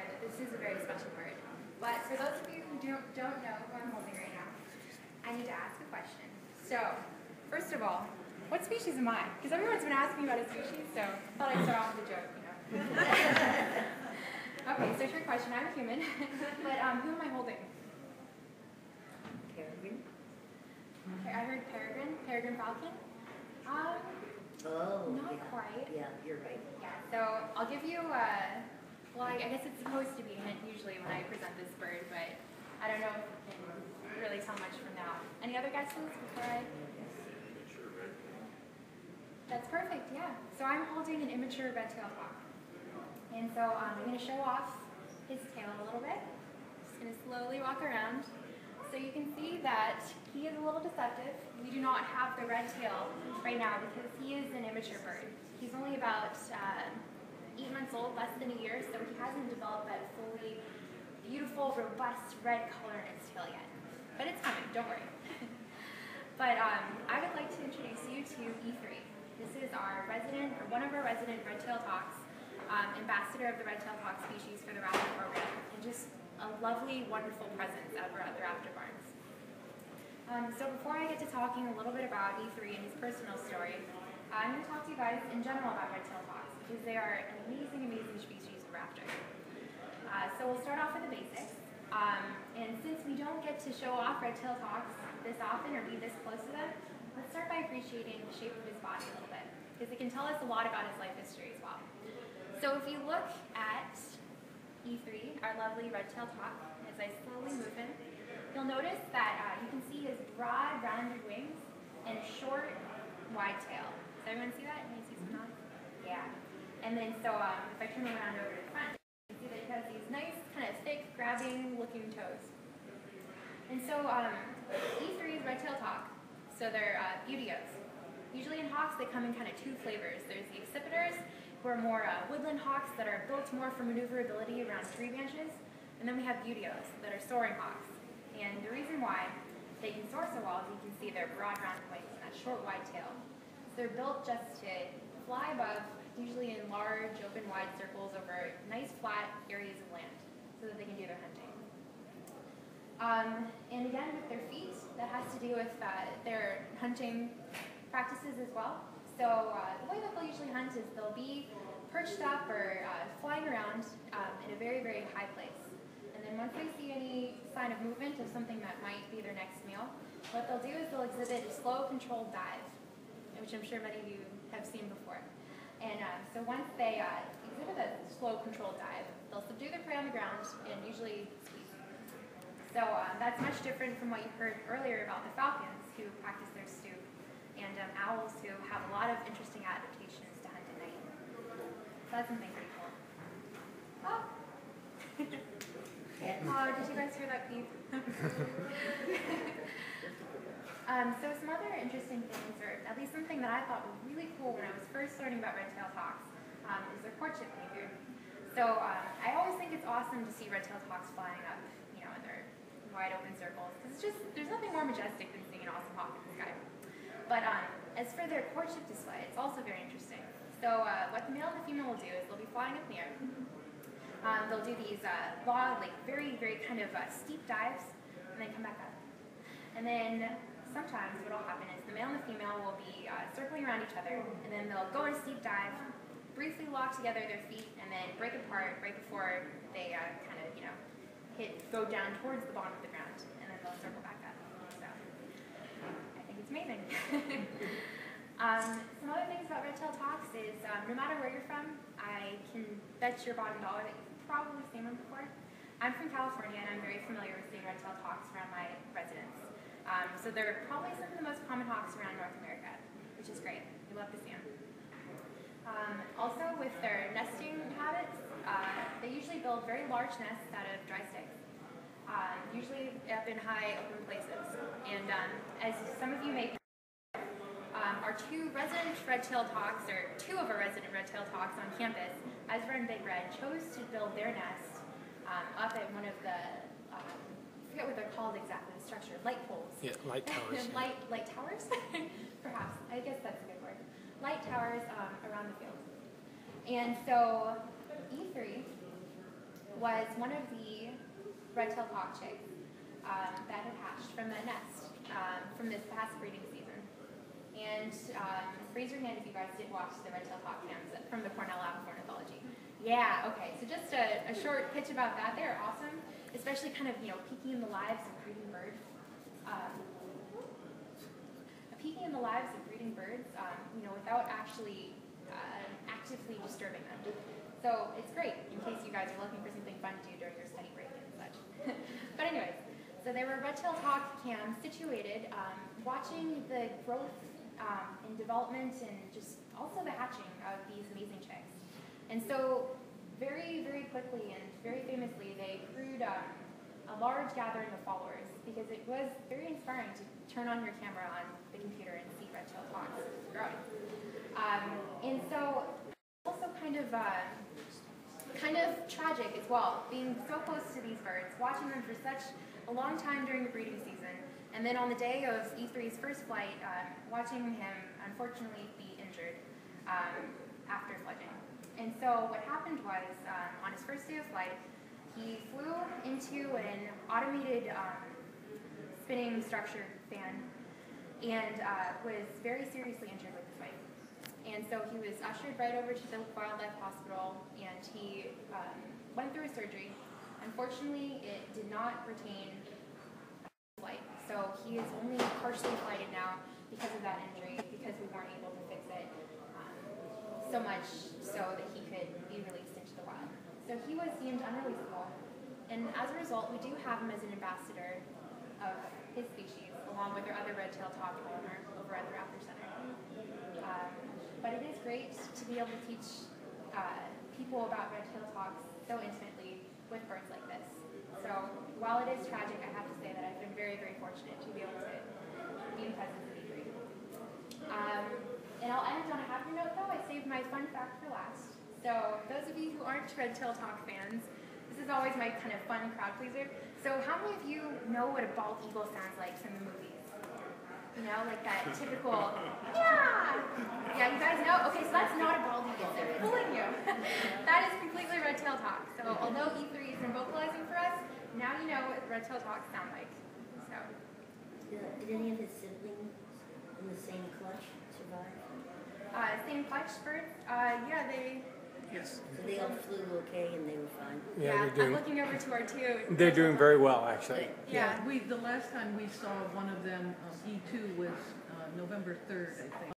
aware that this is a very special bird. But for those of you who don't know who I'm holding right now, I need to ask a question. So, first of all, what species am I? Because everyone's been asking me about a species, so I thought I'd start off with a joke, you know. Okay, so trick question. I'm a human, but who am I holding? Peregrine? I heard peregrine. Peregrine falcon? Not quite. Yeah, you're right. Yeah, so I'll give you, well, I guess it's supposed to be a hint usually when I present this bird, but I don't know if you can really tell much from that. Any other guesses before I? That's perfect, yeah. So I'm holding an immature red-tailed hawk. And so I'm going to show off his tail a little bit. Just going to slowly walk around. So you can see that he is a little deceptive. We do not have the red tail right now because he is an immature bird. He's only about 8 months old, less than a year, so he hasn't developed that fully beautiful, robust red color in his tail yet. But it's coming, don't worry. But I would like to introduce you to E3. This is our resident, or one of our resident red-tailed hawks, ambassador of the red-tailed hawk species for the Raptor Program, and just a lovely, wonderful presence over at the Raptor Barns. So before I get to talking a little bit about E3 and his personal story, I'm going to talk to you guys in general about red-tailed hawks, because they are an amazing, amazing species of raptor. So we'll start off with the basics. And since we don't get to show off red-tailed hawks this often or be this close to them, let's start by appreciating the shape of his body a little bit, because it can tell us a lot about his life history as well. So if you look at E3, our lovely red-tailed hawk, as I slowly move him, you'll notice that you can see his broad, rounded wings and short, wide tail. Does everyone see that? Can you see some nods? Yeah. And then so if I turn around over to the front, you can see that he has these nice, kind of thick, grabbing-looking toes. And so E3 is red-tailed hawk. So they're beauteos. Usually in hawks, they come in kind of two flavors. There's the accipiters, who are more woodland hawks that are built more for maneuverability around tree branches. And then we have beauteos that are soaring hawks. And the reason why they can soar so well is you can see their broad, rounded wings and that short, wide tail. So they're built just to fly above, usually in large, open, wide circles over nice, flat areas of land so that they can do their hunting. And again, with their feet, that has to do with their hunting practices as well. So the way that they'll usually hunt is they'll be perched up or flying around in a very, very high place. And then once they see any sign of movement of something that might be their next meal, what they'll do is they'll exhibit a slow, controlled dive, which I'm sure many of you have seen before. And so once they exhibit a slow, controlled dive, they'll subdue their prey on the ground and usually squeeze. So that's much different from what you heard earlier about the falcons who practice their stoop, and owls who have a lot of interesting adaptations to hunt at night. So that's something pretty cool. Oh! Did you guys hear that peep? So some other interesting things, or at least something that I thought was really cool when I was first learning about red-tailed hawks, is their courtship behavior. So I always think it's awesome to see red-tailed hawks flying up, you know, in their wide open circles, because it's just, there's nothing more majestic than seeing an awesome hawk in the sky. But as for their courtship display, it's also very interesting. So what the male and the female will do is they'll be flying up in the air. They'll do these long, like very, very kind of steep dives, and then come back up. And then sometimes what will happen is the male and the female will be circling around each other, and then they'll go on a steep dive, briefly lock together their feet, and then break apart right before they kind of, you know, go down towards the bottom of the ground, and then they'll circle back up. So I think it's amazing. Some other things about red-tailed hawks is no matter where you're from, I can bet your bottom dollar that you've probably seen them before. I'm from California, and I'm very familiar with seeing red-tailed hawks around my residence. So they're probably some of the most common hawks around North America, which is great. We love to see them. Also, with their nesting habits, they usually build very large nests out of dry sticks, usually up in high open places. And as some of you may know, our two of our resident red-tailed hawks on campus, Ezra and Big Red, chose to build their nest up at one of the, I forget what they're called exactly, the structure, light poles. Yeah, light towers. light towers? Perhaps, I guess that's a good word. Light towers around the field. And so E3 was one of the red-tailed hawk chicks that had hatched from that nest from this past breeding season. And raise your hand if you guys did watch the red-tailed hawk cams from the Cornell Raptor Program. Yeah, okay, so just a short pitch about that. They're awesome, especially kind of, peeking in the lives of breeding birds. Peeking in the lives of breeding birds, without actually actively disturbing them. So it's great in case you guys are looking for something fun to do during your study break and such. But anyways, so there were red-tailed hawk cams situated, watching the growth and development and just also the hatching of these amazing chicks. And so very, very quickly and very famously, they accrued a large gathering of followers because it was very inspiring to turn on your camera on the computer and see red-tailed hawks growing. And so also kind of tragic as well, being so close to these birds, watching them for such a long time during the breeding season, and then on the day of E3's first flight, watching him unfortunately be injured after fledging. And so what happened was, on his first day of flight, he flew into an automated spinning structure fan and was very seriously injured with the flight. And so he was ushered right over to the wildlife hospital, and he went through a surgery. Unfortunately, it did not retain flight, so he is only partially flighted now because of that injury, because we weren't able to fix it so much so that he could be released into the wild. So he was deemed unreleasable, and as a result, we do have him as an ambassador of his species, along with our other red-tailed hawk owner over at the Raptor Center. But it is great to be able to teach people about red-tailed hawks so intimately with birds like this. So while it is tragic, I have to say that I've been very, very fortunate to be able to be in presence of E3. And I'll end on a happier note though. I saved my fun fact for last. So those of you who aren't red-tailed hawk fans, this is always my kind of fun crowd pleaser. So how many of you know what a bald eagle sounds like from the movies? Like that typical, yeah! Yeah, you guys know? Okay, so that's not a bald eagle. They're fooling you. That is completely red-tailed hawk. So although E3 isn't vocalizing for us, now you know what red-tailed hawks sound like. So. Did any of his siblings in the same clutch survive? Same clutch birds? Yeah, they... Yes. So they all flew okay and they were fine? Yeah, I'm looking over to our two. They're doing very well, actually. Yeah. The last time we saw one of them, E2, was November 3rd, I think,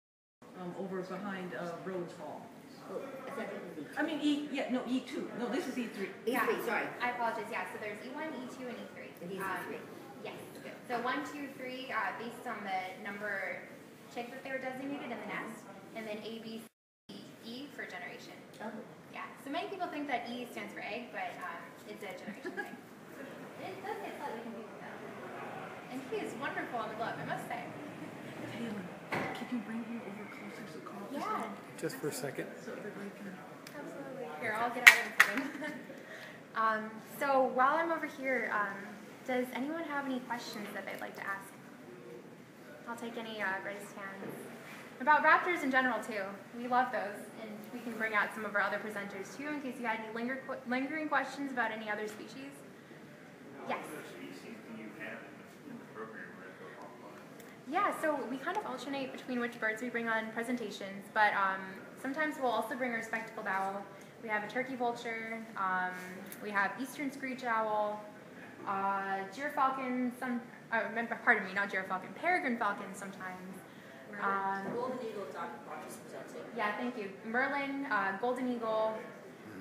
over behind Rhodes Hall. Oh, I thought it was E2. I mean, E2. No, this is E3. E3, sorry. I apologize. Yeah, so there's E1, E2, and E3. And he's E3. Yes, good. So 1, 2, 3, based on the number chick that they were designated in the nest, and then A, B, C, E for generation. Oh. Yeah, so many people think that E stands for egg, but it's a generation thing. It does get slightly confusing though. And he is wonderful on the glove, I must say. Taylor, can you bring him over closer so Carl can Yeah. Just for a second. So everybody can... Absolutely. Here, I'll get out of him. So while I'm over here, does anyone have any questions that they'd like to ask? I'll take any raised hands. About raptors in general too. We love those, and we can bring out some of our other presenters too in case you had any lingering questions about any other species. Yes? What other species do you have in the program red-tailed hawk? Yeah, so we kind of alternate between which birds we bring on presentations, but sometimes we'll also bring our spectacled owl. We have a turkey vulture, we have eastern screech owl, gyrfalcon, pardon me, not gyrfalcon, peregrine falcon sometimes. Golden Eagle Dr. presenting. Yeah, thank you. Merlin, golden eagle.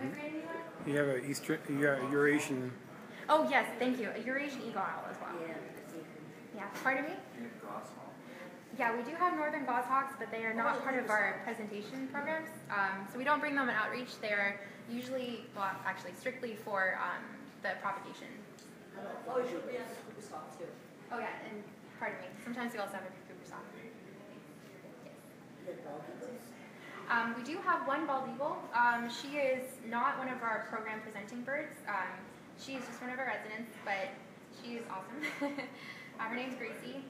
Am I forgetting anyone? You got Eurasian. Oh yes, thank you. A Eurasian eagle owl as well. Yeah. Yeah, pardon me? Yeah, we do have northern goshawks, but they are not part of our presentation programs. So we don't bring them in outreach. They are usually, well, actually strictly for the propagation. Oh, we have a Cooper's hawk too. Oh yeah, and pardon me. Sometimes we also have a Cooper's hawk. We do have one bald eagle. She is not one of our program presenting birds. She is just one of our residents, but she is awesome. Her name's Gracie.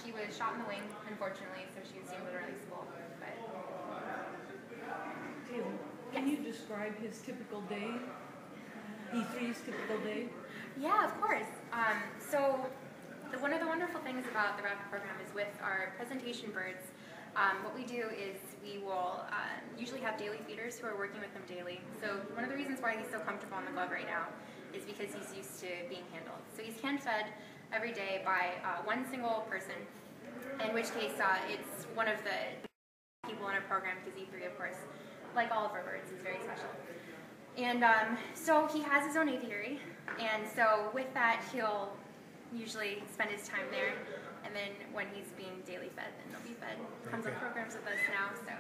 She was shot in the wing, unfortunately, so she was deemed unreleasable. But Taylor, can you describe his typical day? E3's Sunday's typical day? Yeah, of course. One of the wonderful things about the Raptor program is with our presentation birds, what we do is we will usually have daily feeders who are working with them daily. So one of the reasons why he's so comfortable on the glove right now is because he's used to being handled. So he's hand-fed every day by one single person, in which case it's one of the people in our program, because E3, of course, like all of our birds, is very special. And so he has his own apiary, and so with that he'll usually spend his time there, and then when he's being daily fed, then he'll be fed. Comes on programs with us now, so.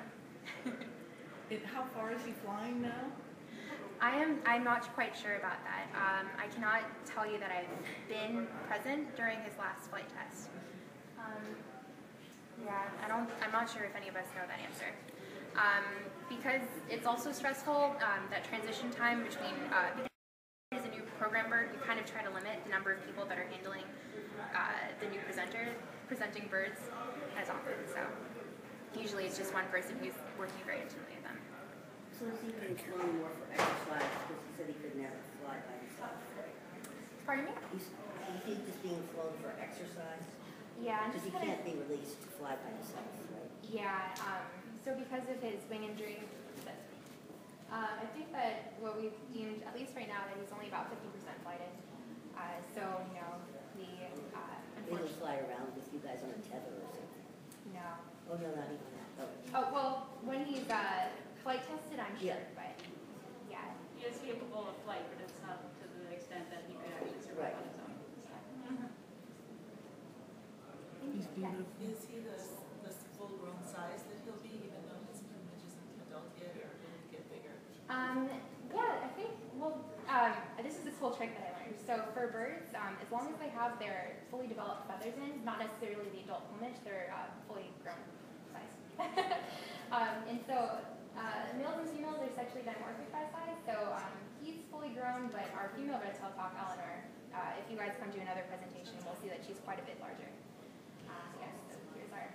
How far is he flying now? I'm not quite sure about that. I cannot tell you that I've been present during his last flight test. Yeah, I'm not sure if any of us know that answer. Because it's also stressful, that transition time between, because as a new program bird, we kind of try to limit the number of people that are handling the new presenting birds as often. So usually it's just one person who's working very intimately with them. So is he being flown more for exercise because he said he could never fly by himself? Pardon me? He's just being flown for exercise? Yeah, Because he can't be released to fly by himself, right? Yeah, so because of his wing injury, I think that what we've deemed, at least right now, that he's only about 50% flighted. So, you know, He don't unfortunately, fly around with you guys on a tether or something? no. Oh, no, not even that. Oh. Oh, well, when he's flight tested, I'm sure, Yeah. but yeah. He is capable of flight, but it's not to the extent that he could actually survive Right. on his own. He's beautiful. Is he the full-grown size that he'll be, even though his plumage isn't adult yet, or will he get bigger? Yeah, I think, well, this is a cool trick that I learned. So for birds, as long as they have their fully developed feathers in, not necessarily the adult plumage, they're fully grown size. And so males and females are sexually dimorphic by size. So he's fully grown, but our female red-tailed hawk, Eleanor, if you guys come to another presentation, we'll see that she's quite a bit larger. Yes, so here's our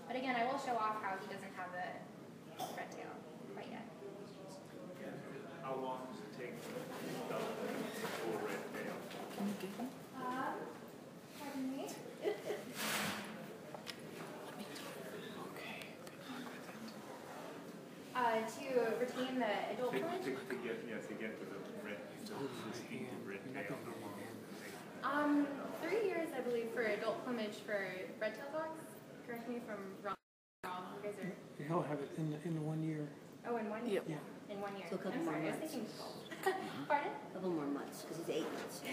but again, I will show off how he doesn't have the red tail quite yet. How long does it take to develop a full red tail? Can you get him? Pardon me? To retain the adult plumage? To get to the red, red tail. 3 years, I believe, for adult plumage for red-tailed hawks. Correct me if I'm wrong. You guys are. He'll have it in 1 year. Oh, in 1 year? Yeah. In 1 year. So a couple I'm more sorry, I was months. thinking 12. Pardon? A couple more months, because he's 8 months now.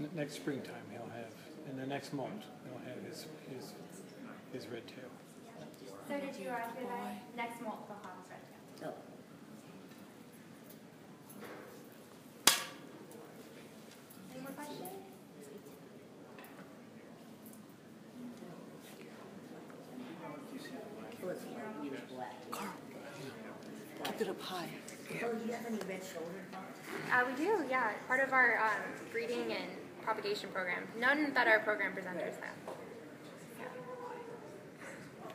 Yeah. Next springtime he'll have, in the next month, he'll have his red tail. So did you hear that? Next molt he'll have his red tail. Oh. Any more questions? Well, it's black. Keep it up high. Oh, do you have any red-shouldered hawks? We do, yeah. Part of our breeding and propagation program. None that our program presenters have. Yeah.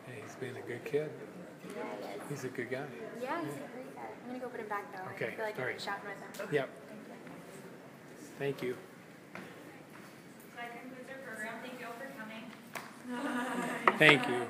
Hey, he's being a good kid. Yeah, he is. He's a good guy. Yeah, he's a great guy. I'm gonna go put him back though. Okay, I feel like all I've right. been shouting with him. Yep. Thank you. So that concludes our program. Thank you all for coming. Thank you.